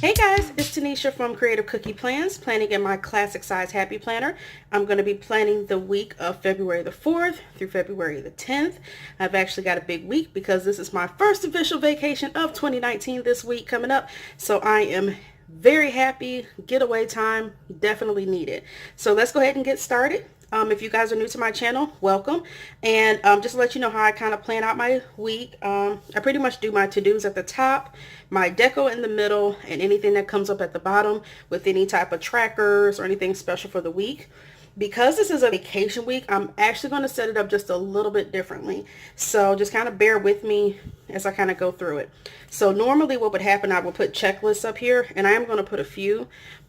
Hey guys, it's Tanisha from Creative Cookie Plans, planning in my classic size happy planner. I'm going to be planning the week of February the 4th through February the 10th. I've actually got a big week because this is my first official vacation of 2019 this week coming up. So I am very happy. Getaway time, definitely needed. So let's go ahead and get started. If you guys are new to my channel, welcome. And just to let you know how I kind of plan out my week, I pretty much do my to-dos at the top, my deco in the middle, and anything that comes up at the bottom with any type of trackers or anything special for the week. Because this is a vacation week, I'm actually going to set it up just a little bit differently. So just kind of bear with me as I kind of go through it. So normally what would happen, I will put checklists up here, and I am going to put a few,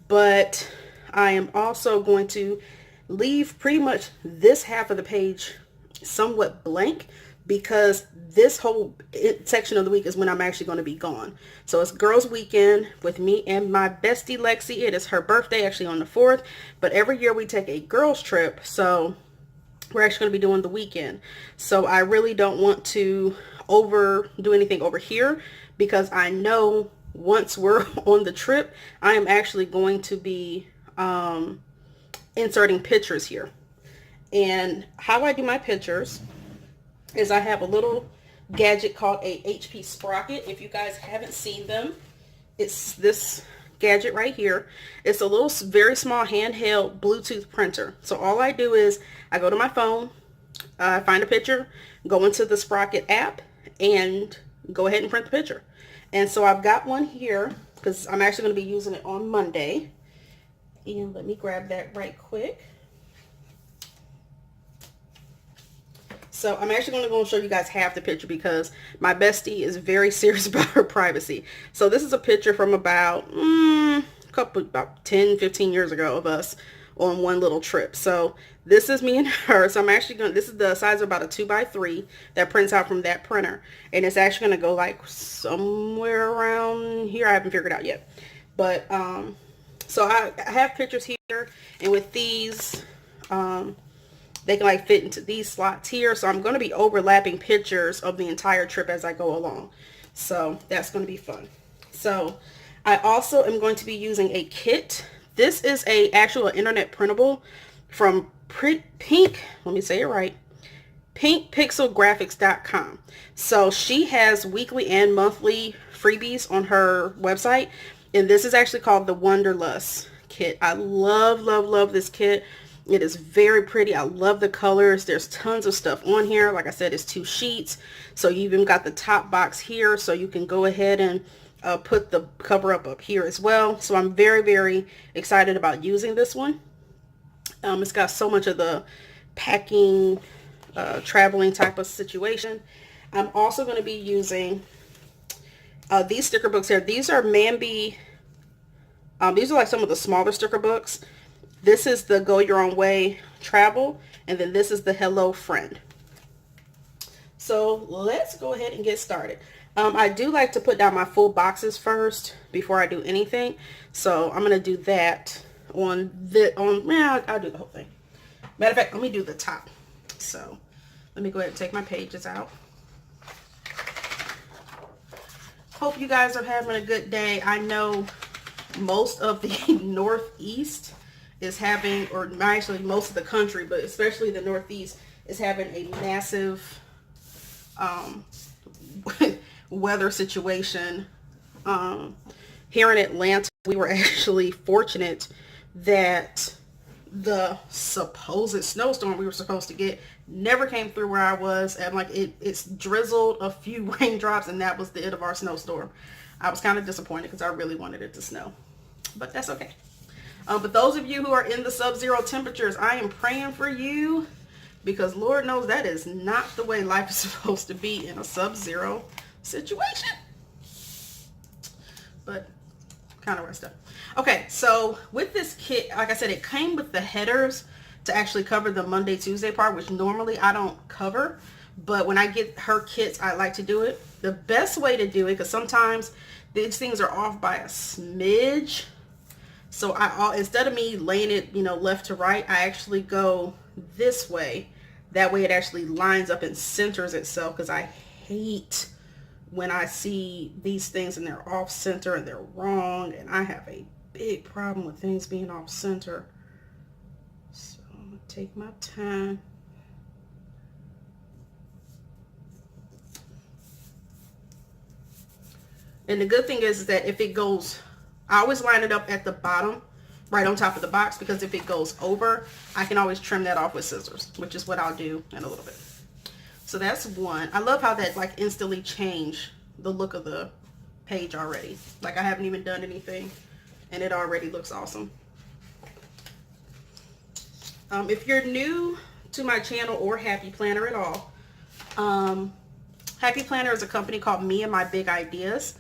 but I am also going to leave pretty much this half of the page somewhat blank because this whole section of the week is when I'm actually going to be gone. So it's girls weekend with me and my bestie Lexi. It is her birthday actually on the 4th, but every year we take a girls trip, so we're actually going to be doing the weekend. So I really don't want to do anything over here because I know once we're on the trip I am actually going to be inserting pictures here. And how I do my pictures is I have a little gadget called a HP Sprocket. If you guys haven't seen them, it's this gadget right here. It's a little very small handheld Bluetooth printer. So all I do is I go to my phone, find a picture, go into the Sprocket app, and go ahead and print the picture. And so I've got one here because I'm actually going to be using it on Monday. And let me grab that right quick. So I'm actually going to go and show you guys half the picture because my bestie is very serious about her privacy. So this is a picture from about 10, 15 years ago of us on one little trip. So this is me and her. So I'm actually going to, this is the size of about a 2x3 that prints out from that printer. And it's actually going to go like somewhere around here. I haven't figured it out yet. But, so I have pictures here, and with these, they can like fit into these slots here. So I'm going to be overlapping pictures of the entire trip as I go along. So that's going to be fun. So I also am going to be using a kit. This is a actual internet printable from Pink, let me say it right, pinkpixelgraphics.com. So she has weekly and monthly freebies on her website. And this is actually called the Wonderlust kit. I love, love, love this kit. It is very pretty. I love the colors. There's tons of stuff on here. Like I said, it's 2 sheets. So you even got the top box here. So you can go ahead and put the cover up here as well. So I'm very, very excited about using this one. It's got so much of the packing, traveling type of situation. I'm also going to be using these sticker books here. These are Mambi. These are like some of the smaller sticker books. This is the Go Your Own Way Travel, and then this is the Hello Friend. So let's go ahead and get started. I do like to put down my full boxes first before I do anything. So I'm going to do that on I'll do the whole thing. Matter of fact, let me do the top. So let me go ahead and take my pages out. Hope you guys are having a good day. I know most of the Northeast is having, or actually most of the country, but especially the Northeast is having a massive weather situation. Here in Atlanta, we were actually fortunate that the supposed snowstorm we were supposed to get never came through where I was, and like it's drizzled a few raindrops, and that was the end of our snowstorm. I was kind of disappointed because I really wanted it to snow, but that's okay. But those of you who are in the sub-zero temperatures, I am praying for you because Lord knows that is not the way life is supposed to be in a sub-zero situation. But kind of rest up. Okay, so with this kit, like I said, it came with the headers to actually cover the Monday, Tuesday part, which normally I don't cover. But when I get her kits, I like to do it. The best way to do it, because sometimes these things are off by a smidge. So instead of me laying it, left to right, I actually go this way. That way it actually lines up and centers itself, because I hate when I see these things and they're off center and they're wrong, and I have a big problem with things being off center. So I'm gonna take my time. And the good thing is that if it goes, I always line it up at the bottom, right on top of the box, because if it goes over, I can always trim that off with scissors, which is what I'll do in a little bit. So that's one. I love how that like instantly changed the look of the page already. Like I haven't even done anything and it already looks awesome. If you're new to my channel or Happy Planner at all, Happy Planner is a company called Me and My Big Ideas.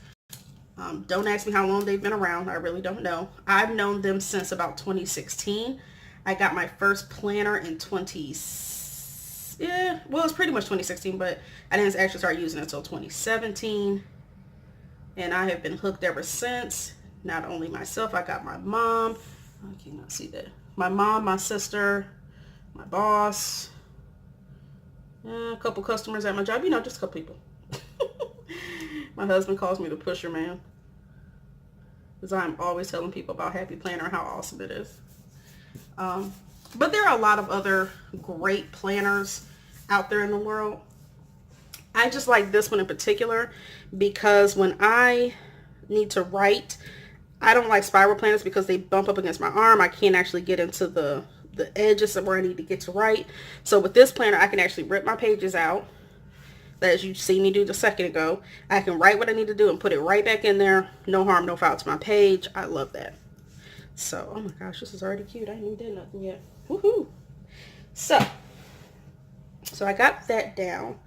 Don't ask me how long they've been around. I really don't know. I've known them since about 2016. I got my first planner in well, it's pretty much 2016, but I didn't actually start using it until 2017. And I have been hooked ever since. Not only myself, I got my mom. I cannot see that. My mom, my sister, my boss, a couple customers at my job. You know, just a couple people. My husband calls me the pusher man, because I'm always telling people about Happy Planner, how awesome it is. But there are a lot of other great planners out there in the world. I just like this one in particular because when I need to write, I don't like spiral planners because they bump up against my arm. I can't actually get into the edges of where I need to get to write. So with this planner, I can actually rip my pages out, as you see me do just a second ago. I can write what I need to do and put it right back in there. No harm, no foul to my page. I love that. So, oh my gosh, this is already cute. I ain't even did nothing yet. Woohoo! So I got that down.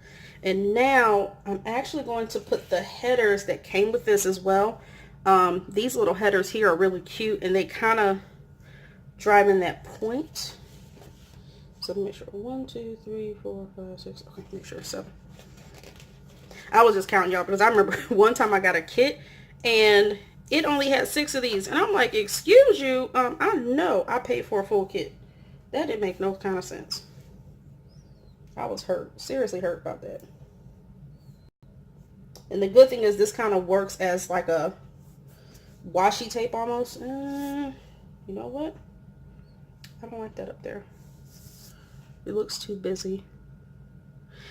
And now I'm actually going to put the headers that came with this as well. These little headers here are really cute, and they kind of drive in that point. So let me make sure. 1, 2, 3, 4, 5, 6. Okay, make sure it's 7. I was just counting, y'all, because I remember one time I got a kit and it only had 6 of these, and I'm like, excuse you, I know I paid for a full kit. That didn't make no kind of sense. I was hurt, seriously hurt about that. And the good thing is this kind of works as like a washi tape almost. You know what? I don't like that up there. It looks too busy.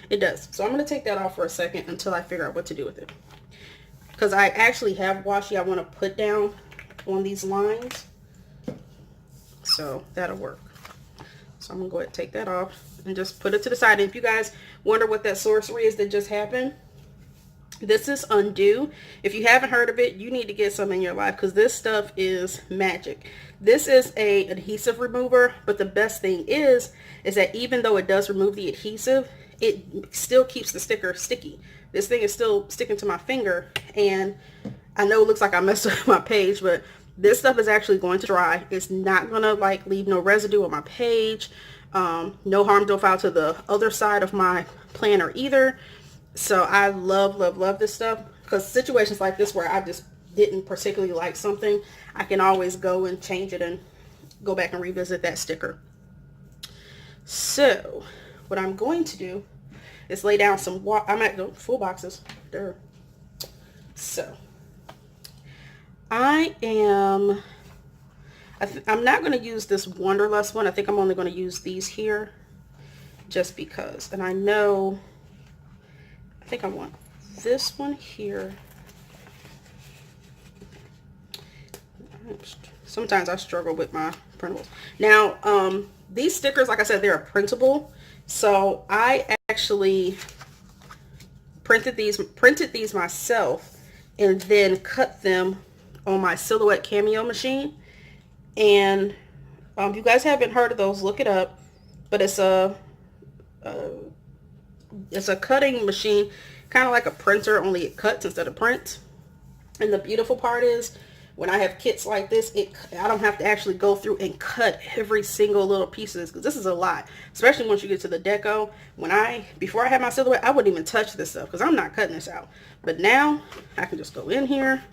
It does. So I'm going to take that off for a second until I figure out what to do with it. Because I actually have washi I want to put down on these lines. So that'll work. So I'm going to go ahead and take that off and just put it to the side. And if you guys wonder what that sorcery is that just happened, this is Undo. If you haven't heard of it, you need to get some in your life because this stuff is magic. This is a adhesive remover, but the best thing is that even though it does remove the adhesive, it still keeps the sticker sticky. This thing is still sticking to my finger, and I know it looks like I messed up my page, but this stuff is actually going to dry. It's not gonna like leave no residue on my page. No harm, no foul to the other side of my planner either. So I love, love, love this stuff, because situations like this where I just didn't particularly like something, I can always go and change it and go back and revisit that sticker. So what I'm going to do is lay down some I'm at the full boxes there. So I'm not going to use this Wanderlust one. I think I'm only going to use these here just because. And I think I want this one here. Sometimes I struggle with my printables. Now, these stickers, like I said, they're printable. So I actually printed these myself and then cut them on my Silhouette Cameo machine. And if you guys haven't heard of those, look it up. But it's a cutting machine, kind of like a printer, only it cuts instead of prints. And the beautiful part is, when I have kits like this, I don't have to actually go through and cut every single little piece of this, because this is a lot, especially once you get to the deco. Before I had my Silhouette, I wouldn't even touch this stuff because I'm not cutting this out. But now I can just go in here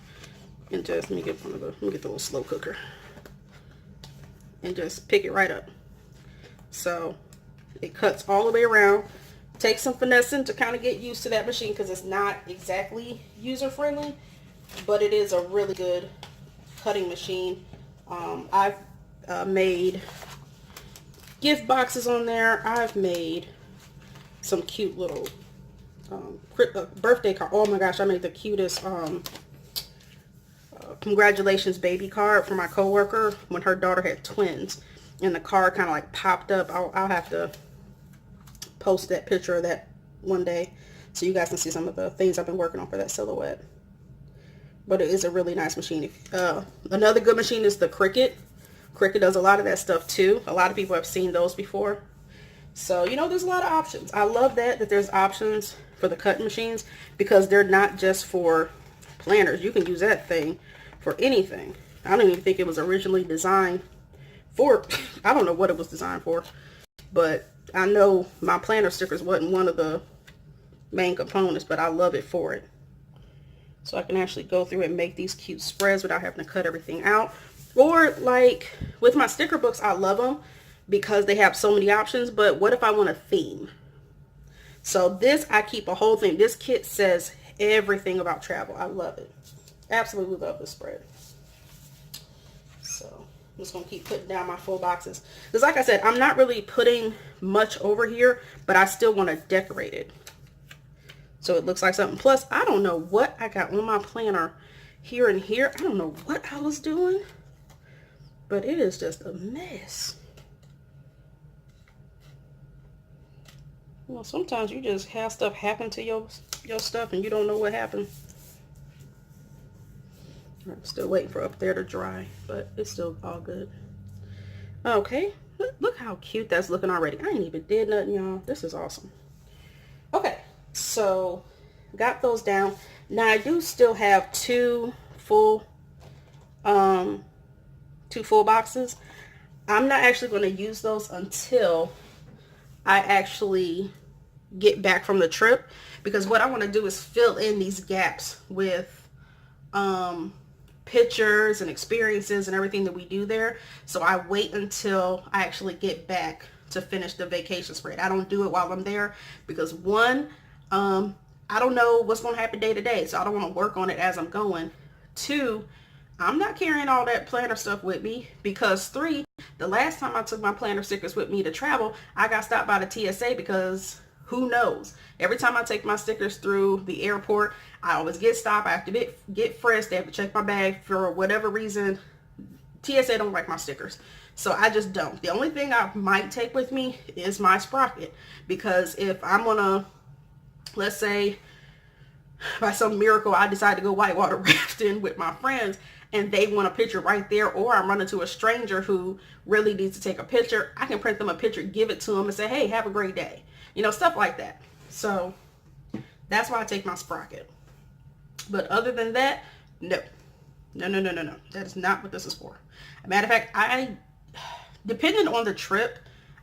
and just, let me get the little slow cooker and just pick it right up. So it cuts all the way around. Take some finessing to kind of get used to that machine because it's not exactly user friendly, but it is a really good cutting machine. I've made gift boxes on there. I've made some cute little birthday card. Oh my gosh, I made the cutest congratulations baby card for my coworker when her daughter had twins, and the card kind of like popped up. I'll have to post that picture of that one day so you guys can see some of the things I've been working on for that silhouette. But it is a really nice machine. Another good machine is the Cricut. Cricut does a lot of that stuff too. A lot of people have seen those before. So, you know, there's a lot of options. I love that there's options for the cutting machines because they're not just for planners. You can use that thing for anything. I don't even think it was originally designed for, I don't know what it was designed for, but I know my planner stickers wasn't one of the main components, but I love it for it. So I can actually go through and make these cute spreads without having to cut everything out. Or like with my sticker books, I love them because they have so many options. But what if I want a theme? So this, I keep a whole thing. This kit says everything about travel. I love it. Absolutely love this spread. So I'm just going to keep putting down my full boxes. Because like I said, I'm not really putting much over here, but I still want to decorate it so it looks like something. Plus, I don't know what I got on my planner here and here. I don't know what I was doing, but it is just a mess. Well, sometimes you just have stuff happen to your stuff and you don't know what happened. I'm still waiting for up there to dry, but it's still all good. Okay, look how cute that's looking already. I ain't even did nothing, y'all. This is awesome. Okay, so got those down. Now I do still have two full boxes. I'm not actually going to use those until I actually get back from the trip, because what I want to do is fill in these gaps with pictures and experiences and everything that we do there. So I wait until I actually get back to finish the vacation spread. I don't do it while I'm there because one, I don't know what's going to happen day to day, so I don't want to work on it as I'm going. Two, I'm not carrying all that planner stuff with me because three, the last time I took my planner stickers with me to travel, I got stopped by the TSA because who knows? Every time I take my stickers through the airport, I always get stopped. I have to get frisked. They have to check my bag for whatever reason. TSA don't like my stickers. So I just don't. The only thing I might take with me is my sprocket, because if I'm gonna, let's say by some miracle I decide to go whitewater rafting with my friends and they want a picture right there, or I'm running to a stranger who really needs to take a picture, I can print them a picture, give it to them and say, hey, have a great day. You know, stuff like that. So that's why I take my sprocket. But other than that, no. That is not what this is for. As a matter of fact, depending on the trip,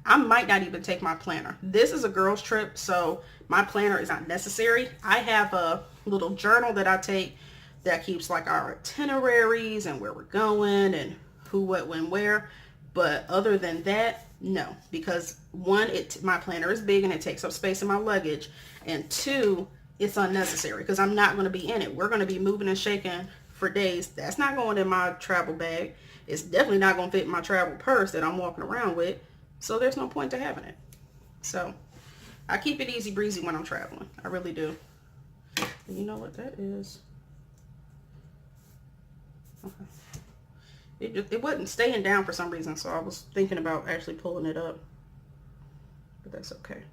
I might not even take my planner. This is a girls trip, so my planner is not necessary. I have a little journal that I take that keeps like our itineraries and where we're going and who, what, when, where. But other than that, no, because one, my planner is big and it takes up space in my luggage, and two, it's unnecessary because I'm not going to be in it. We're going to be moving and shaking for days. That's not going in my travel bag. It's definitely not going to fit in my travel purse that I'm walking around with. So there's no point to having it. So I keep it easy breezy when I'm traveling. I really do. And you know what that is? Okay. It wasn't staying down for some reason, so I was thinking about actually pulling it up. But that's okay.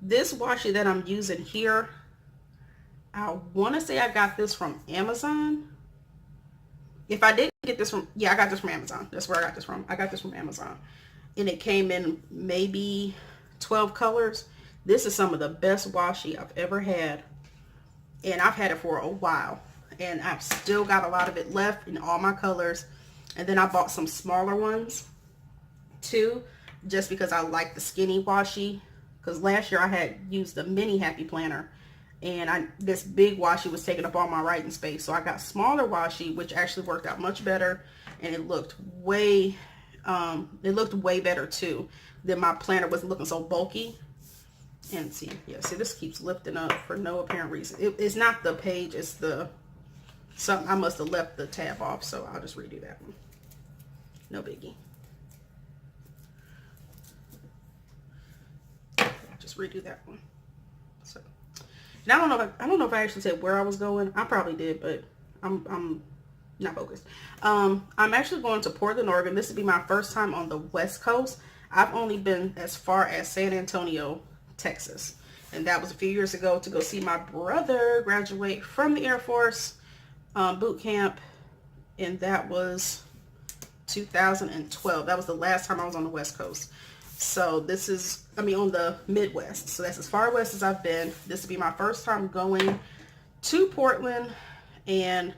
This washi that I'm using here, I want to say I got this from Amazon. If I didn't get this from, yeah, I got this from Amazon. That's where I got this from. I got this from Amazon. And it came in maybe 12 colors. This is some of the best washi I've ever had. And I've had it for a while. And I've still got a lot of it left in all my colors. And then I bought some smaller ones too, just because I like the skinny washi. Because last year I had used the mini Happy Planner, and this big washi was taking up all my writing space. So I got smaller washi, which actually worked out much better, and it looked way better too. Then my planner wasn't looking so bulky. And see, yeah, see, this keeps lifting up for no apparent reason. It's not the page, it's the something. I must have left the tab off, so I'll just redo that one. No biggie. Just redo that one. So, and I don't know if I actually said where I was going. I probably did, but I'm not focused. I'm actually going to Portland, Oregon. This would be my first time on the West Coast. I've only been as far as San Antonio, Texas, and that was a few years ago to go see my brother graduate from the Air Force boot camp, and that was 2012. That was the last time I was on the West Coast. So this is, I mean, on the Midwest. So that's as far west as I've been. This will be my first time going to Portland, and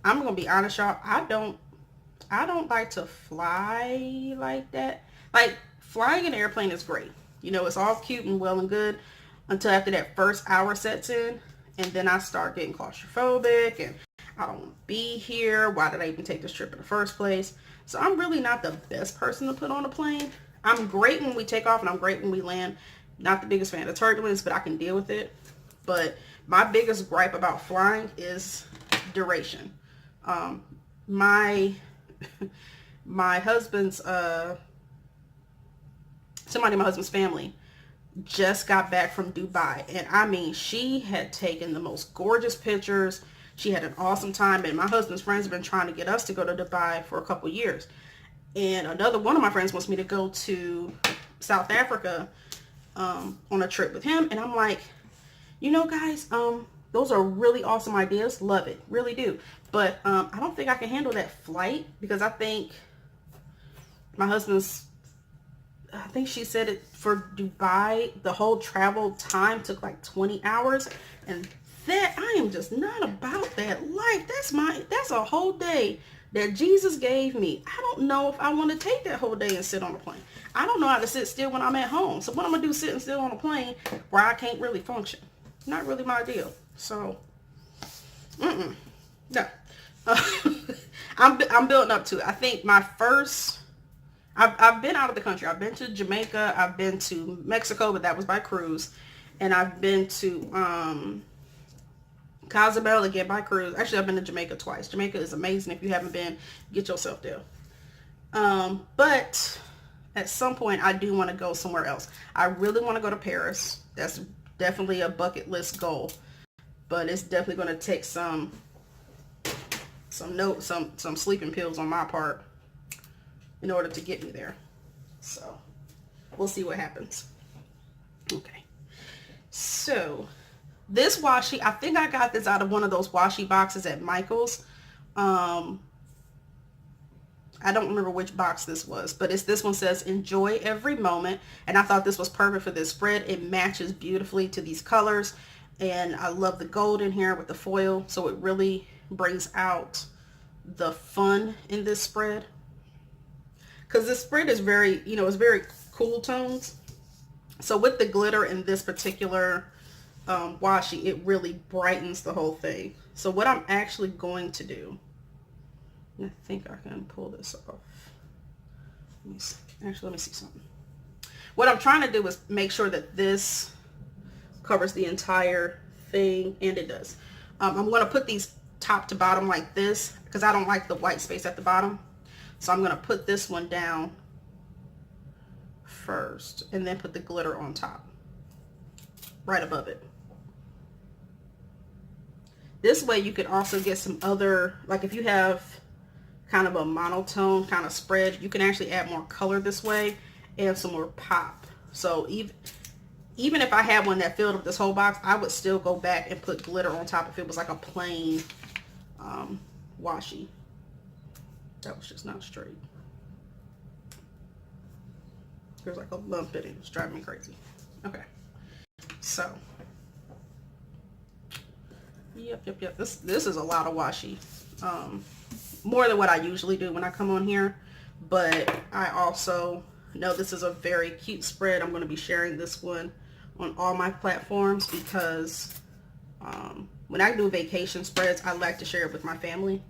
I'm gonna be honest, y'all. I don't like to fly like that. Like, flying an airplane is great. You know, it's all cute and well and good until after that first hour sets in, and then I start getting claustrophobic and I don't want to be here. Why did I even take this trip in the first place? So I'm really not the best person to put on a plane. I'm great when we take off and I'm great when we land. Not the biggest fan of turbulence, but I can deal with it. But my biggest gripe about flying is duration. My husband's somebody in my husband's family just got back from Dubai, and I mean, she had taken the most gorgeous pictures. She had an awesome time, and my husband's friends have been trying to get us to go to Dubai for a couple years. And another one of my friends wants me to go to South Africa on a trip with him, and I'm like, you know, guys, those are really awesome ideas. Love it, really do. But I don't think I can handle that flight, because I think my husband's, I think she said it for Dubai, the whole travel time took like 20 hours. And that, I am just not about that life. That's a whole day that Jesus gave me. I don't know if I want to take that whole day and sit on a plane. I don't know how to sit still when I'm at home. So what I'm going to do sitting still on a plane where I can't really function? Not really my deal. So, no. I'm building up to it. I think my first, I've been out of the country. I've been to Jamaica. I've been to Mexico, but that was by cruise. And I've been to Cozumel again by cruise. Actually, I've been to Jamaica twice. Jamaica is amazing. If you haven't been, get yourself there. But at some point, I do want to go somewhere else. I really want to go to Paris. That's definitely a bucket list goal. But it's definitely going to take some sleeping pills on my part in order to get me there. So we'll see what happens. Okay. So this washi, I think I got this out of one of those washi boxes at Michael's. I don't remember which box this was, but this one says enjoy every moment. And I thought this was perfect for this spread. It matches beautifully to these colors. And I love the gold in here with the foil. So it really brings out the fun in this spread. Because this spread is very, you know, it's very cool tones. So with the glitter in this particular washi, it really brightens the whole thing. So what I'm actually going to do, I think I can pull this off. Let me see. Actually, let me see something. What I'm trying to do is make sure that this covers the entire thing, and it does. I'm going to put these top to bottom like this because I don't like the white space at the bottom. So I'm going to put this one down first and then put the glitter on top, right above it. This way you could also get some other, like if you have kind of a monotone kind of spread, you can actually add more color this way and some more pop. So even if I had one that filled up this whole box, I would still go back and put glitter on top if it was like a plain washi. That was just not straight. There's like a lump in it. It's driving me crazy. Okay. So. Yep. This is a lot of washi. More than what I usually do when I come on here. But I also know this is a very cute spread. I'm going to be sharing this one on all my platforms because when I do vacation spreads, I like to share it with my family.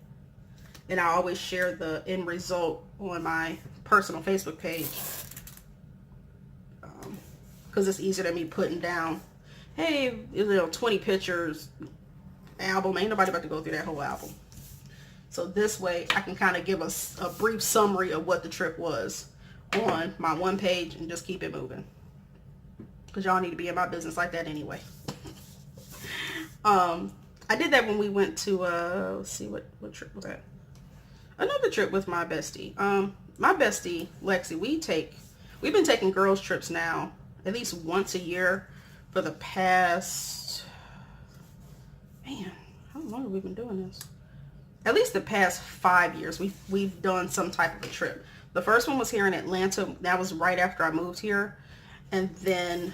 And I always share the end result on my personal Facebook page. because it's easier than me putting down, hey, 20 pictures album. Ain't nobody about to go through that whole album. So this way I can kind of give us a brief summary of what the trip was on my one page and just keep it moving, because y'all need to be in my business like that anyway. I did that when we went to let's see, what trip was that? Another trip with my bestie. My bestie Lexi, we've been taking girls trips now at least once a year for the past, man, how long have we been doing this? At least the past 5 years we've done some type of a trip. The first one was here in Atlanta. That was right after I moved here. And then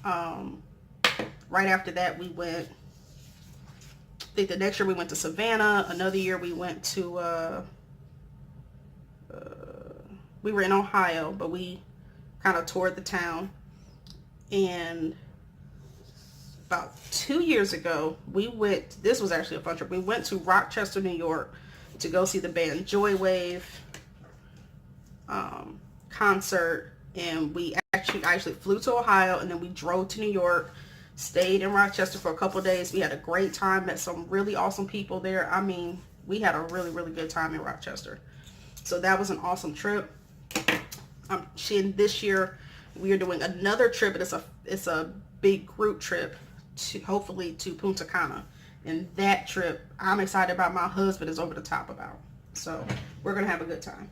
right after that we went, I think the next year we went to Savannah. Another year we went to we were in Ohio, but we kind of toured the town. And about 2 years ago, we went, this was actually a fun trip. We went to Rochester, New York to go see the band Joywave concert. And we actually flew to Ohio, and then we drove to New York, stayed in Rochester for a couple of days. We had a great time, met some really awesome people there. I mean, we had a really, really good time in Rochester. So that was an awesome trip. This year we are doing another trip, and it's a big group trip to hopefully to Punta Cana. And that trip I'm excited about. My husband is over the top about. So we're gonna have a good time.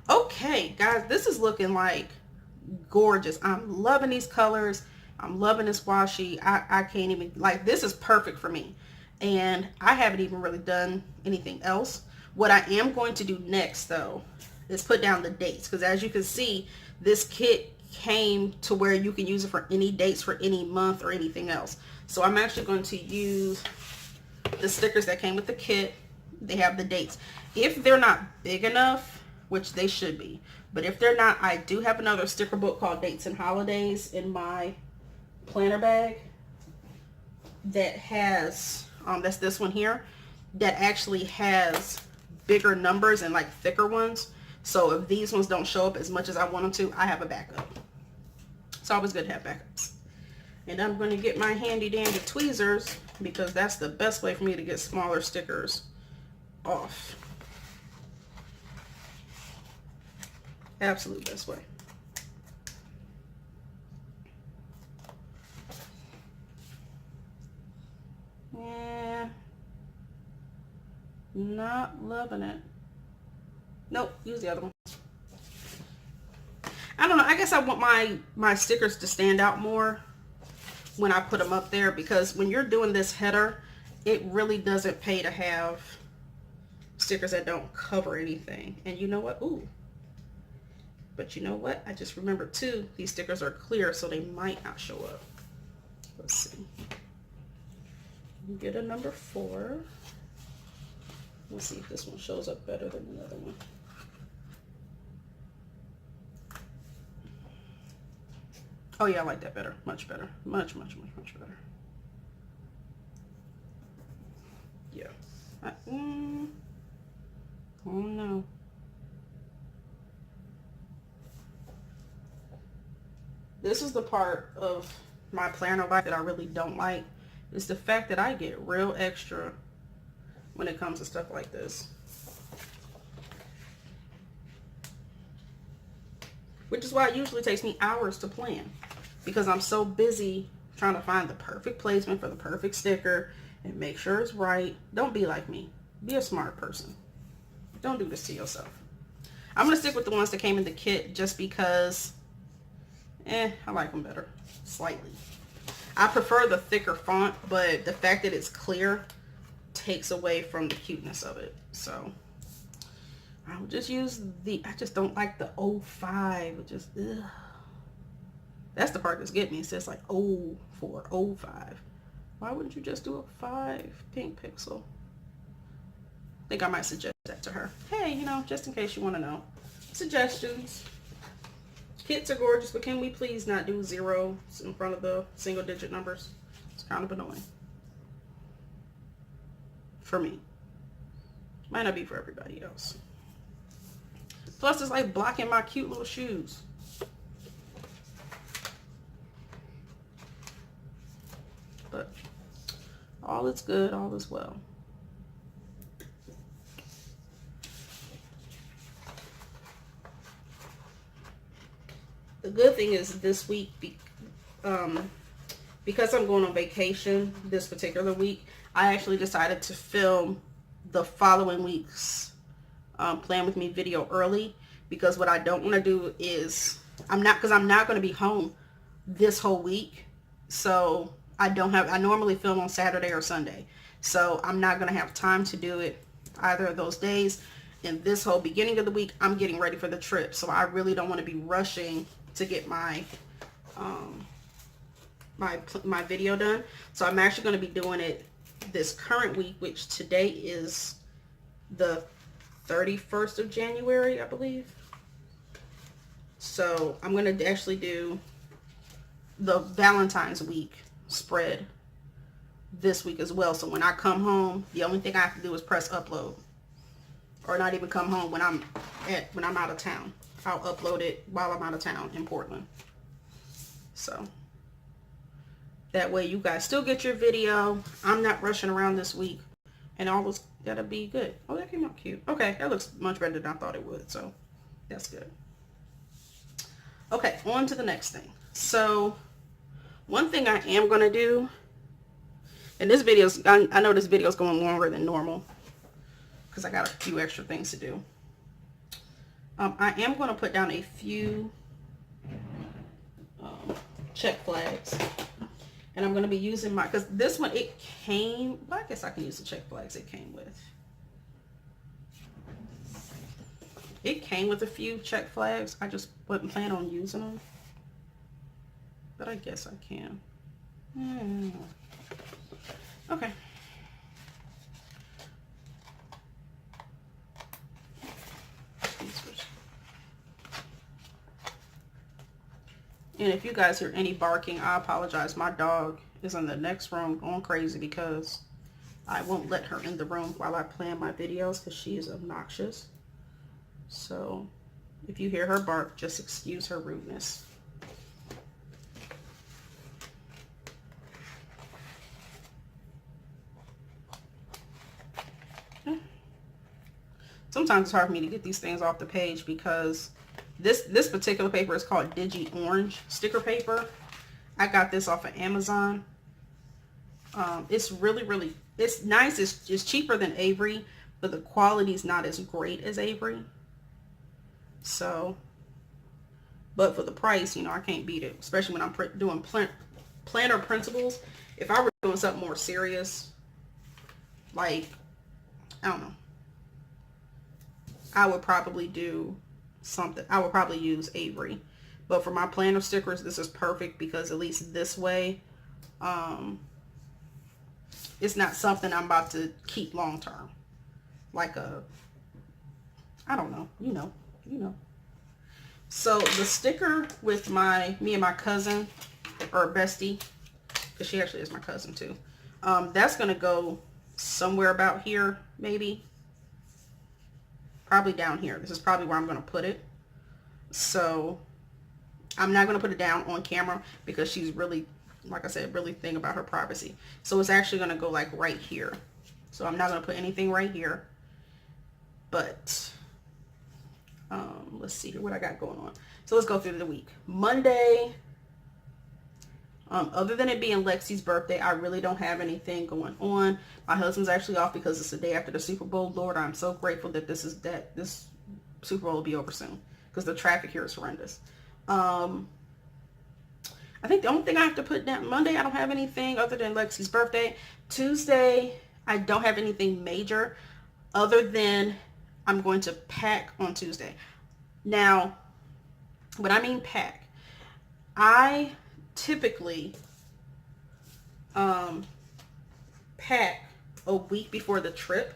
Okay, guys, this is looking like gorgeous. I'm loving these colors. I'm loving this washi. I can't even, like, this is perfect for me. And I haven't even really done anything else. What I am going to do next, though, is put down the dates. Because as you can see, this kit came to where you can use it for any dates for any month or anything else. So I'm actually going to use the stickers that came with the kit. They have the dates. If they're not big enough, which they should be, but if they're not, I do have another sticker book called Dates and Holidays in my planner bag that has, that's this one here, that actually has bigger numbers and like thicker ones. So if these ones don't show up as much as I want them to, I have a backup. It's always good to have backups. And I'm going to get my handy dandy tweezers, because that's the best way for me to get smaller stickers off. Absolute best way. Yeah, not loving it. Nope, use the other one. I don't know, I guess I want my stickers to stand out more when I put them up there, because when you're doing this header, it really doesn't pay to have stickers that don't cover anything. And you know what? Ooh. But you know what? I just remembered too, these stickers are clear, so they might not show up. Let's see. Get a number 4. Let's see if this one shows up better than the other one. Oh yeah, I like that better. Much better. Much, much, much, much better. Yeah. Oh no. This is the part of my planner life that I really don't like. It's the fact that I get real extra when it comes to stuff like this. Which is why it usually takes me hours to plan, because I'm so busy trying to find the perfect placement for the perfect sticker and make sure it's right. Don't be like me. Be a smart person. Don't do this to yourself. I'm going to stick with the ones that came in the kit just because, I like them better, slightly. I prefer the thicker font, but the fact that it's clear takes away from the cuteness of it. So I'll just use I just don't like the 05. It just, ugh. That's the part that's getting me. It says like 04, 05. Why wouldn't you just do a 5 pink pixel? I think I might suggest that to her. Hey, you know, just in case you want to know. Suggestions. Kits are gorgeous, but can we please not do zeros in front of the single digit numbers? It's kind of annoying. For me. Might not be for everybody else. Plus, it's like blocking my cute little shoes. All is good, all is well. The good thing is this week, because I'm going on vacation this particular week, I actually decided to film the following week's Plan With Me video early, because what I don't want to do is, I'm not going to be home this whole week. So I normally film on Saturday or Sunday. So I'm not going to have time to do it either of those days. And this whole beginning of the week, I'm getting ready for the trip. So I really don't want to be rushing to get my my video done. So I'm actually going to be doing it this current week, which today is the 31st of January, I believe. So I'm going to actually do the Valentine's week spread this week as well. So when I come home, the only thing I have to do is press upload, or not even come home when I'm out of town. I'll upload it while I'm out of town in Portland. So that way you guys still get your video. I'm not rushing around this week, and all was gotta be good. Oh, that came out cute. Okay, that looks much better than I thought it would, so that's good. Okay, on to the next thing. So one thing I am gonna do, and this video's, I know this video's going longer than normal because I got a few extra things to do. I am going to put down a few check flags, and I'm going to be using my, because this one, it came, well, I guess I can use the check flags it came with. It came with a few check flags. I just wasn't planning on using them, but I guess I can. Okay. And if you guys hear any barking, I apologize. My dog is in the next room going crazy because I won't let her in the room while I plan my videos because she is obnoxious. So if you hear her bark, just excuse her rudeness. Sometimes it's hard for me to get these things off the page because this particular paper is called Digi Orange sticker paper. I got this off of Amazon. It's really, it's nice. It's cheaper than Avery, but the quality is not as great as Avery. So, but for the price, you know, I can't beat it, especially when I'm doing planner principles. If I were doing something more serious, like, I don't know, I would probably do something. I would probably use Avery. But for my planner stickers, this is perfect because at least this way, it's not something I'm about to keep long term. Like I don't know, you know. So the sticker with me and my cousin, or bestie, because she actually is my cousin too, that's going to go somewhere about here, maybe. Probably down here. This is probably where I'm going to put it. So I'm not going to put it down on camera because she's really, like I said, really thinking about her privacy. So it's actually going to go like right here. So I'm not going to put anything right here. But let's see here what I got going on. So let's go through the week. Monday, other than it being Lexi's birthday, I really don't have anything going on. My husband's actually off because it's the day after the Super Bowl. Lord, I'm so grateful that this Super Bowl will be over soon because the traffic here is horrendous. I think the only thing I have to put down, Monday, I don't have anything other than Lexi's birthday. Tuesday, I don't have anything major other than I'm going to pack on Tuesday. Now, when I mean pack, I typically pack a week before the trip.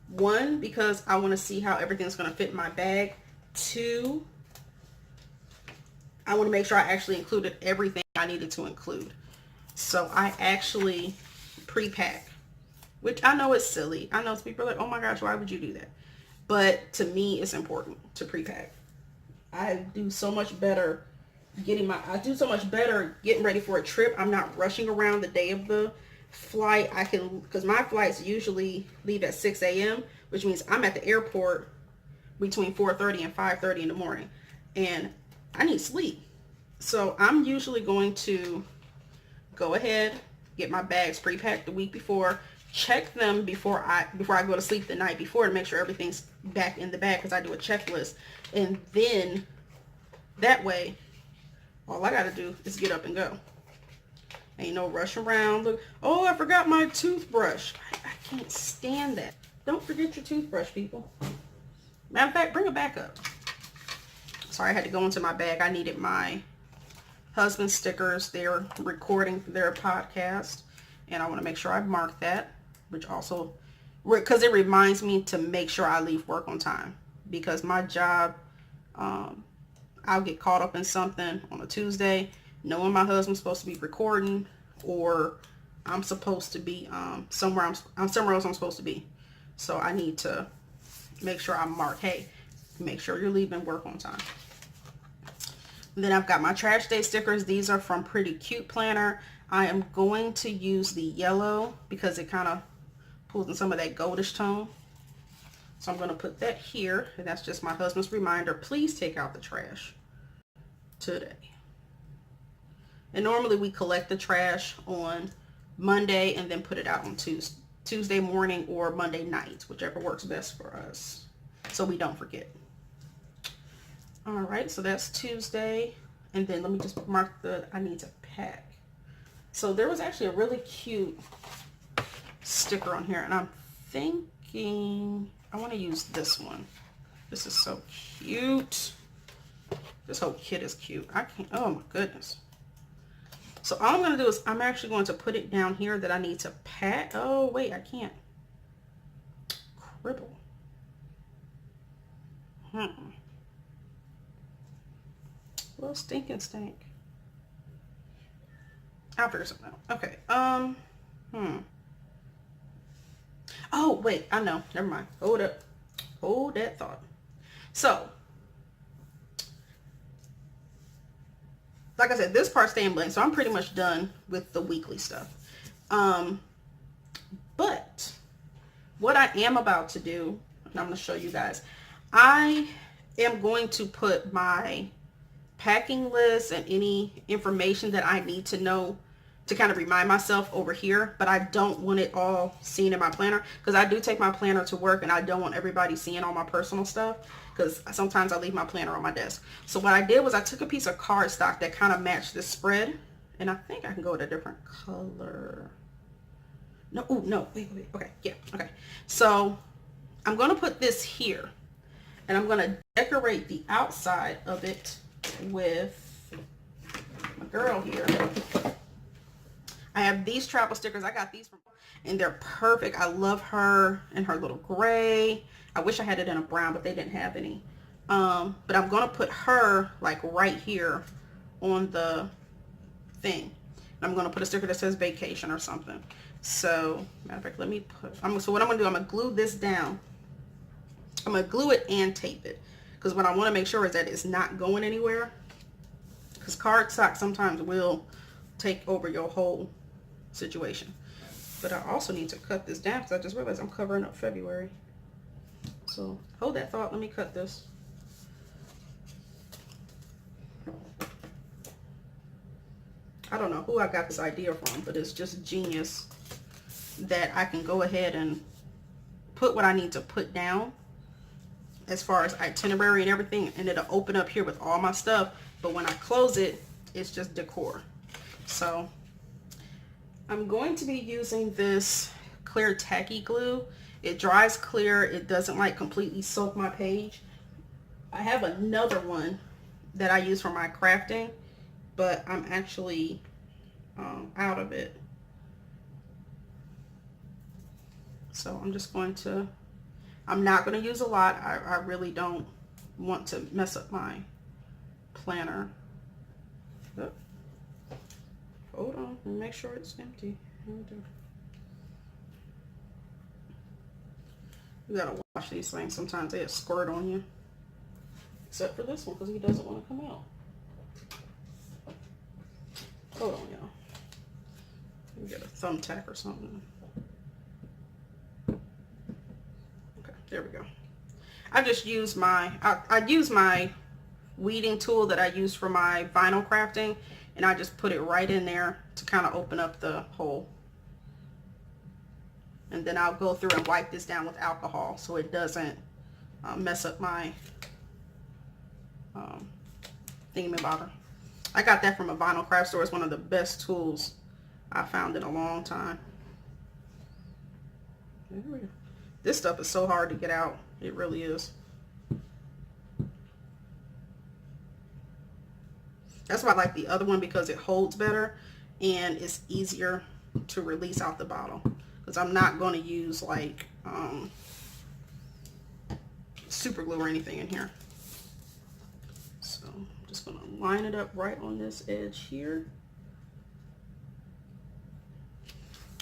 One, because I want to see how everything's going to fit in my bag. Two, I want to make sure I actually included everything I needed to include. So I actually pre-pack, which I know is silly. I know people are like, oh my gosh, why would you do that? But to me, it's important to pre-pack. I do so much better getting ready for a trip. I'm not rushing around the day of the flight I can, because my flights usually leave at 6 a.m., which means I'm at the airport between 4:30 and 5:30 in the morning, and I need sleep. So I'm usually going to go ahead, get my bags pre-packed the week before, check them before I go to sleep the night before to make sure everything's back in the bag, because I do a checklist. And then that way, all I got to do is get up and go. Ain't no rush around. Look, oh, I forgot my toothbrush. I can't stand that. Don't forget your toothbrush, people. Matter of fact, bring it back up. Sorry, I had to go into my bag. I needed my husband's stickers. They're recording their podcast, and I want to make sure I mark that, which also, because it reminds me to make sure I leave work on time, because my job, I'll get caught up in something on a Tuesday, knowing my husband's supposed to be recording, or I'm supposed to be somewhere else I'm supposed to be. So I need to make sure I mark, hey, make sure you're leaving work on time. Then I've got my trash day stickers. These are from Pretty Cute Planner. I am going to use the yellow because it kind of pulls in some of that goldish tone. So I'm going to put that here. And that's just my husband's reminder. Please take out the trash today. And normally we collect the trash on Monday and then put it out on Tuesday morning or Monday night, whichever works best for us, so we don't forget. All right, so that's Tuesday. And then let me just mark I need to pack. So there was actually a really cute sticker on here, and I'm thinking I want to use this one. This is so cute. This whole kit is cute. I can't, oh my goodness. So all I'm going to do is I'm actually going to put it down here that I need to pack. Oh, wait, I can't. Cribble. Well, stinking stink. I'll figure something out. Okay. Oh, wait, I know. Never mind. Hold up. Hold that thought. So, like I said, this part's staying blank, so I'm pretty much done with the weekly stuff. But what I am about to do, and I'm going to show you guys, I am going to put my packing list and any information that I need to know to kind of remind myself over here, but I don't want it all seen in my planner, because I do take my planner to work and I don't want everybody seeing all my personal stuff, because sometimes I leave my planner on my desk. So what I did was I took a piece of cardstock that kind of matched this spread, and I think I can go with a different color. No, oh no, wait, okay, yeah, okay. So I'm gonna put this here, and I'm gonna decorate the outside of it with my girl here. I have these travel stickers. I got these from, and they're perfect. I love her and her little gray. I wish I had it in a brown, but they didn't have any. But I'm going to put her like right here on the thing. And I'm going to put a sticker that says vacation or something. So, matter of fact, let me put, so what I'm going to do, I'm going to glue this down. I'm going to glue it and tape it, because what I want to make sure is that it's not going anywhere, because cardstock sometimes will take over your whole situation. But I also need to cut this down, because I just realized I'm covering up February. So hold that thought. Let me cut this. I don't know who I got this idea from, but it's just genius that I can go ahead and put what I need to put down as far as itinerary and everything, and it'll open up here with all my stuff, but when I close it, it's just decor. So I'm going to be using this clear tacky glue. It dries clear. It doesn't like completely soak my page. I have another one that I use for my crafting, but I'm actually out of it. So I'm just going to, I'm not going to use a lot. I really don't want to mess up my planner. Oh. Hold on, make sure it's empty. You gotta wash these things. Sometimes they squirt on you. Except for this one, because he doesn't want to come out. Hold on, y'all. Get a thumbtack or something. Okay, there we go. I just use I use my weeding tool that I use for my vinyl crafting, and I just put it right in there to kind of open up the hole. And then I'll go through and wipe this down with alcohol so it doesn't mess up my thingamabobber. I got that from a vinyl craft store. It's one of the best tools I found in a long time. There we go. This stuff is so hard to get out. It really is. That's why I like the other one, because it holds better and it's easier to release out the bottle. Because I'm not going to use like super glue or anything in here. So I'm just going to line it up right on this edge here.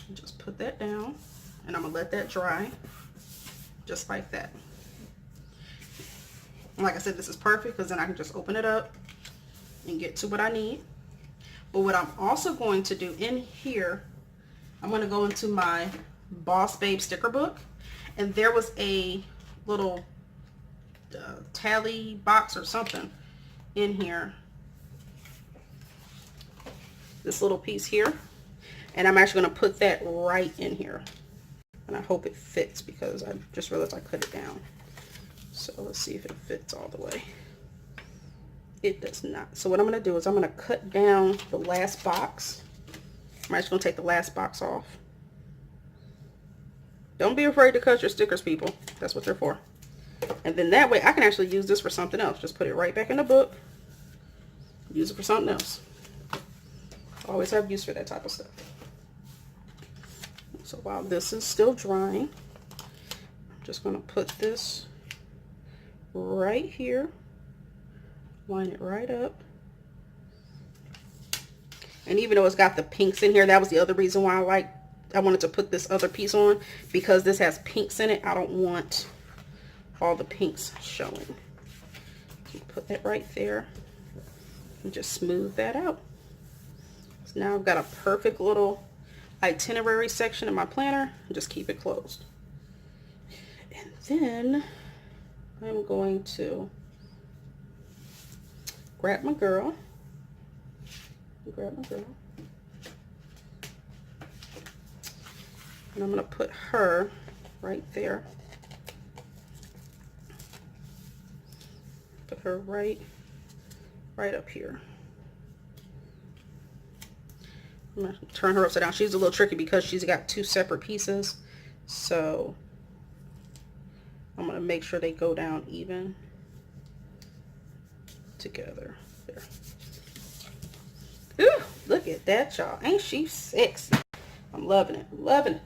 And just put that down, and I'm going to let that dry just like that. And like I said, this is perfect because then I can just open it up and get to what I need. But what I'm also going to do in here, I'm going to go into my Boss Babe sticker book, and there was a little tally box or something in here, this little piece here, and I'm actually going to put that right in here, and I hope it fits because I just realized I cut it down. So let's see if it fits all the way. It does not. So what I'm going to do is I'm going to cut down the last box. I'm actually going to take the last box off. Don't be afraid to cut your stickers, people. That's what they're for. And then that way I can actually use this for something else. Just put it right back in the book. Use it for something else. Always have use for that type of stuff. So while this is still drying, I'm just going to put this right here. Line it right up. And even though it's got the pinks in here, that was the other reason why I wanted to put this other piece on, because this has pinks in it. I don't want all the pinks showing. Put that right there and just smooth that out. So now I've got a perfect little itinerary section in my planner, and just keep it closed. And then I'm going to grab my girl. And I'm going to put her right there. Put her right up here. I'm going to turn her upside down. She's a little tricky because she's got two separate pieces. So I'm going to make sure they go down even together. There. Ooh, look at that, y'all. Ain't she sexy? I'm loving it. Loving it.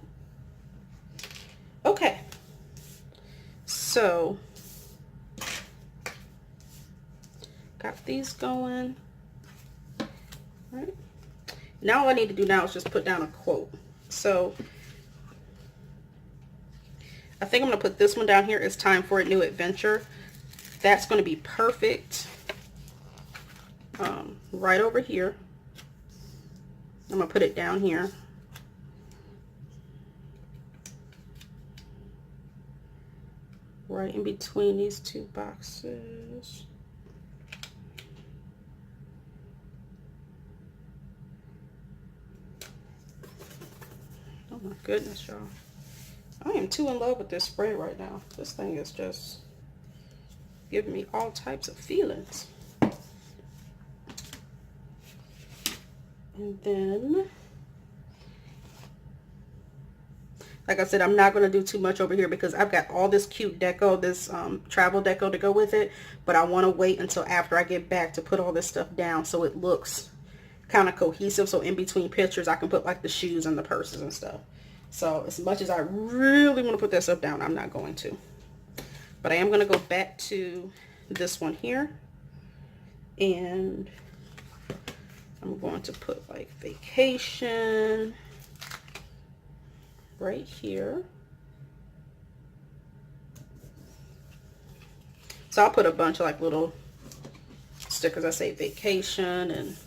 Okay. So got these going. All right. Now all I need to do now is just put down a quote. So I think I'm going to put this one down here. It's time for a new adventure. That's going to be perfect. Right over here. I'm going to put it down here. Right in between these two boxes. Oh my goodness, y'all. I am too in love with this spray right now. This thing is just giving me all types of feelings. And then, like I said, I'm not going to do too much over here because I've got all this cute deco, this travel deco to go with it. But I want to wait until after I get back to put all this stuff down so it looks kind of cohesive. So in between pictures, I can put like the shoes and the purses and stuff. So as much as I really want to put that stuff down, I'm not going to. But I am going to go back to this one here. And I'm going to put like vacation right here. So I'll put a bunch of like little stickers that say vacation, and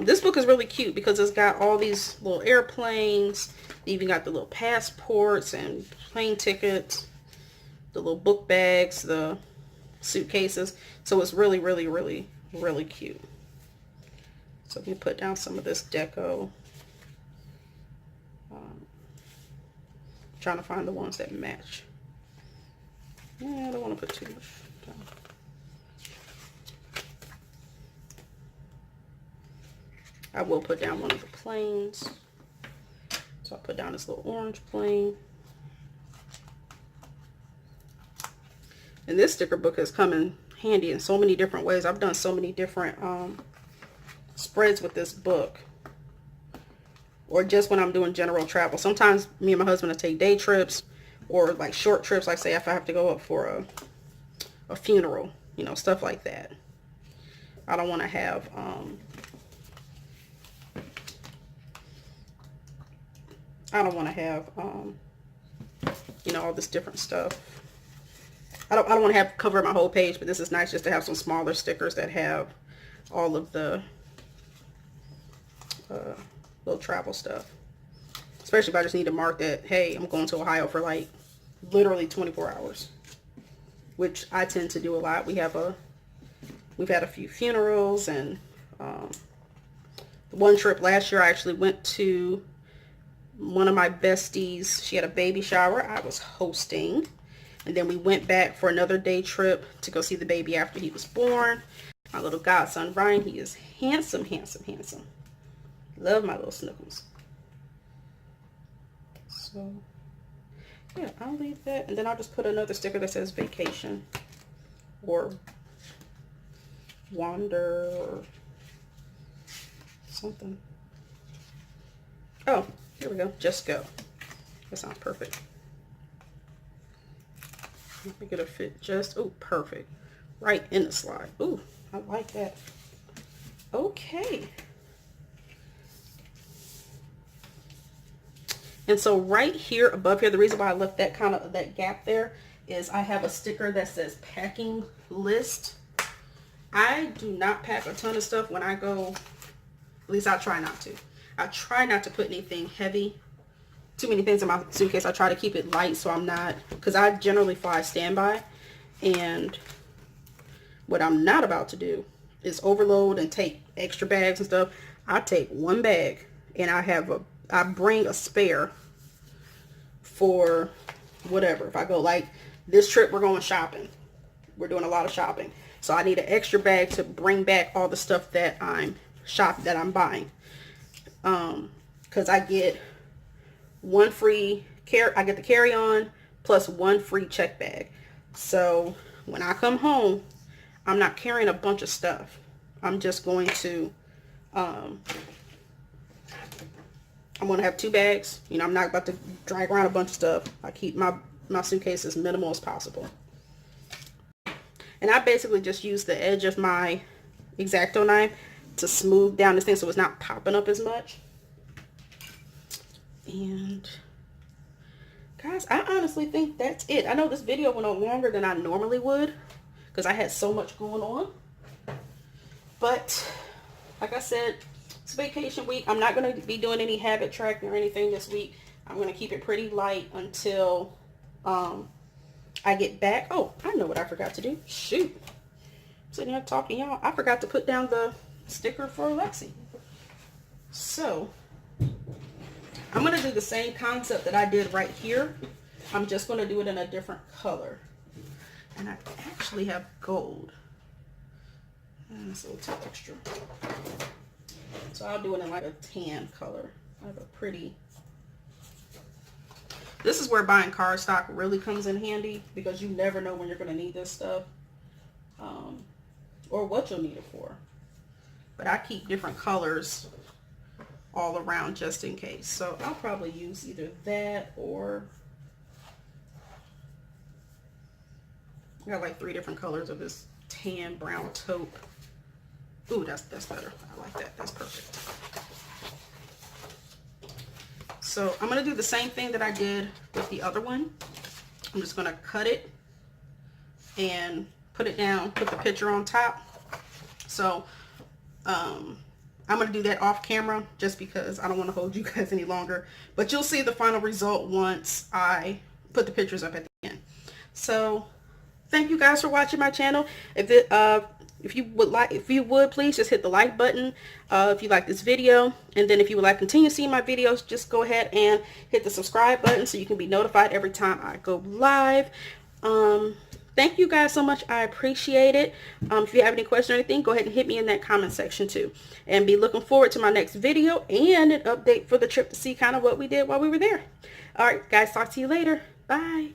This book is really cute because it's got all these little airplanes. You even got the little passports and plane tickets, the little book bags, the suitcases. So it's really, really, really, really cute. So we put down some of this deco. Trying to find the ones that match. Yeah, I don't want to put too much down. I will put down one of the planes. So I'll put down this little orange plane. And this sticker book has come in handy in so many different ways. I've done so many different spreads with this book. Or just when I'm doing general travel. Sometimes me and my husband will take day trips or like short trips. Like say if I have to go up for a funeral, you know, stuff like that. I don't want to have you know, all this different stuff. I don't want to have cover my whole page, but this is nice just to have some smaller stickers that have all of the little travel stuff. Especially if I just need to mark that, hey, I'm going to Ohio for like literally 24 hours, which I tend to do a lot. We've had a few funerals, and one trip last year I actually went to one of my besties. She had a baby shower I was hosting, and then we went back for another day trip to go see the baby after he was born. My little godson Ryan, he is handsome, handsome, handsome. Love my little snookums. So yeah, I'll leave that, and then I'll just put another sticker that says vacation or wander or something. Oh, here we go. Just go. That sounds perfect. I think it'll fit just, oh, perfect. Right in the slide. Ooh, I like that. Okay. And so right here above here, the reason why I left that that gap there is I have a sticker that says packing list. I do not pack a ton of stuff when I go, at least I try not to. I try not to put anything heavy, too many things in my suitcase. I try to keep it light so I'm not, because I generally fly standby, and what I'm not about to do is overload and take extra bags and stuff. I take one bag, and I bring a spare for whatever. If I go, like this trip, we're going shopping. We're doing a lot of shopping. So I need an extra bag to bring back all the stuff that I'm buying. Because I get one free I get the carry-on plus one free check bag. So when I come home, I'm not carrying a bunch of stuff. I'm just going to I'm going to have two bags. You know, I'm not about to drag around a bunch of stuff. I keep my suitcase as minimal as possible. And I basically just use the edge of my X-Acto knife to smooth down this thing so it's not popping up as much. And guys, I honestly think that's it. I know this video went on longer than I normally would because I had so much going on. But like I said, it's vacation week. I'm not going to be doing any habit tracking or anything this week. I'm going to keep it pretty light until I get back. Oh, I know what I forgot to do. Shoot. I'm sitting here talking, y'all. I forgot to put down the sticker for Lexi. So I'm going to do the same concept that I did right here. I'm just going to do it in a different color. And I actually have gold. And it's a little too extra. So I'll do it in like a tan color. I have a pretty... This is where buying cardstock really comes in handy because you never know when you're going to need this stuff. Or what you'll need it for. But I keep different colors all around just in case. So I'll probably use either that or... I got like 3 different colors of this tan brown taupe. Ooh, that's better. I like that. That's perfect. So I'm going to do the same thing that I did with the other one. I'm just going to cut it and put it down, put the picture on top. So I'm going to do that off camera just because I don't want to hold you guys any longer. But you'll see the final result once I put the pictures up at the end. So thank you guys for watching my channel. If you would please just hit the like button if you like this video, and then if you would like to continue seeing my videos, just go ahead and hit the subscribe button so you can be notified every time I go live. Thank you guys so much. I appreciate it. If you have any questions or anything, go ahead and hit me in that comment section too, and be looking forward to my next video and an update for the trip to see kind of what we did while we were there. All right guys, talk to you later. Bye.